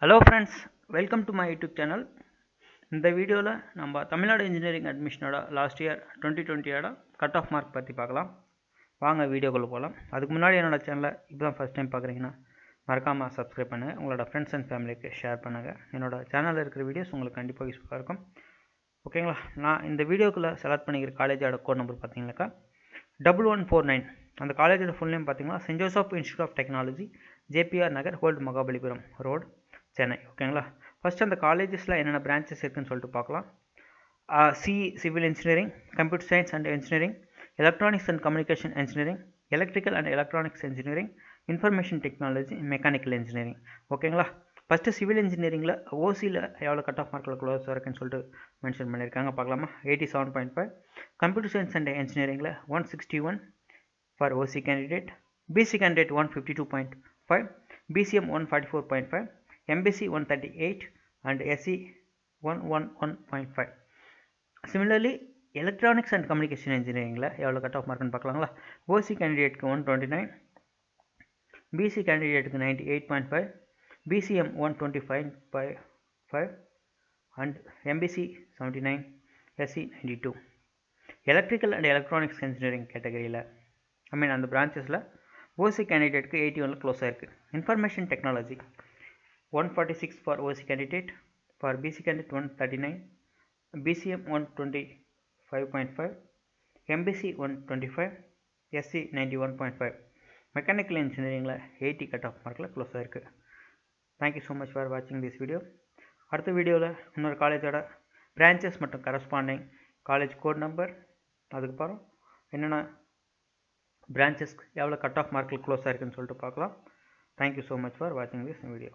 Hello friends, welcome to my YouTube channel. இந்த வீடியோவில் நம்ம தமிழ்நாடு இன்ஜினியரிங் அட்மிஷனோட last year 2020 cut off mark பற்றி பார்க்கலாம். வாங்க வீடியோக்குள்ளே போகலாம். அதுக்கு முன்னாடி என்னோட சேனலை இப்போ தான் ஃபஸ்ட் டைம் பார்க்குறீங்கன்னா மறக்காமல் சப்ஸ்கிரைப் பண்ணுங்கள், உங்களோட ஃப்ரெண்ட்ஸ் அண்ட் ஃபேமிலிக்கு ஷேர் பண்ணுங்கள். என்னோட சேனலில் இருக்கிற வீடியோஸ் உங்களுக்கு கண்டிப்பாக யூஸ்ஃபுல்லாக இருக்கும். ஓகேங்களா? நான் இந்த வீடியோக்குள்ளே செலக்ட் பண்ணிக்கிற காலேஜோட கோட் நம்பர் பார்த்தீங்கன்னாக்கா 1149. அந்த காலேஜோட ஃபுல் நேம் பார்த்தீங்கன்னா Saint Joseph Institute of Technology, JPR Nagar, old Mahabalipuram road, Chennai. ஓகேங்களா? ஃபஸ்ட் அந்த காலேஜஸில் என்னென்ன பிரான்ச்சஸ் இருக்குதுன்னு சொல்லிட்டு பார்க்கலாம். Civil engineering, computer science and engineering, electronics and communication engineering, electrical and electronics engineering, information technology, mechanical engineering. ஓகேங்களா? ஃபஸ்ட்டு சிவில் இன்ஜினியரிங்கில் ஓசியில் எவ்வளோ கட் ஆஃப் மார்க்கில் க்ளோஸ் இருக்குன்னு சொல்லிட்டு மென்ஷன் பண்ணியிருக்காங்க, பார்க்கலாமா? 87.5. கம்ப்யூட்டர் சயின்ஸ் அண்ட் இன்ஜினியரிங்கில் 161 for OC candidate, BC candidate 152.5, BCM 144.5, MBC 138 and SC 111.5. Similarly, electronics and communication engineering எவ்வளோ கட் ஆஃப் மார்க்னு பார்க்கலாங்களா? ஓசி கேண்டிடேட்க்கு 129, பிசி கேண்டிடேட்டுக்கு 98.5, BCM 125.5 and MBC 79, SC 92. Electrical and electronics engineering கேட்டகரியில் அந்த பிரான்ச்சஸில் ஓசி கேண்டிடேட்டுக்கு 81 க்ளோஸ் ஆயிருக்கு. Information technology 146 for OC candidate, for BC candidate 139, BCM 125.5, MBC 125, SC 91.5. Mechanical இன்ஜினியரிங்கில் 80 கட் ஆஃப் மார்க்கில் க்ளோஸ் ஆயிருக்கு. தேங்க்யூ ஸோ மச் ஃபார் வாட்சிங் திஸ் வீடியோ. அடுத்த வீடியோவில் இன்னொரு காலேஜோட பிரான்ச்சஸ் மற்றும் கரஸ்பாண்டிங் காலேஜ் கோட் நம்பர், அதுக்கப்புறம் என்னென்ன பிரான்ச்சஸ் எவ்வளோ கட் ஆஃப் மார்க்கில் க்ளோஸ் ஆயிருக்குன்னு சொல்லிட்டு பார்க்கலாம். Thank you so much for watching this video.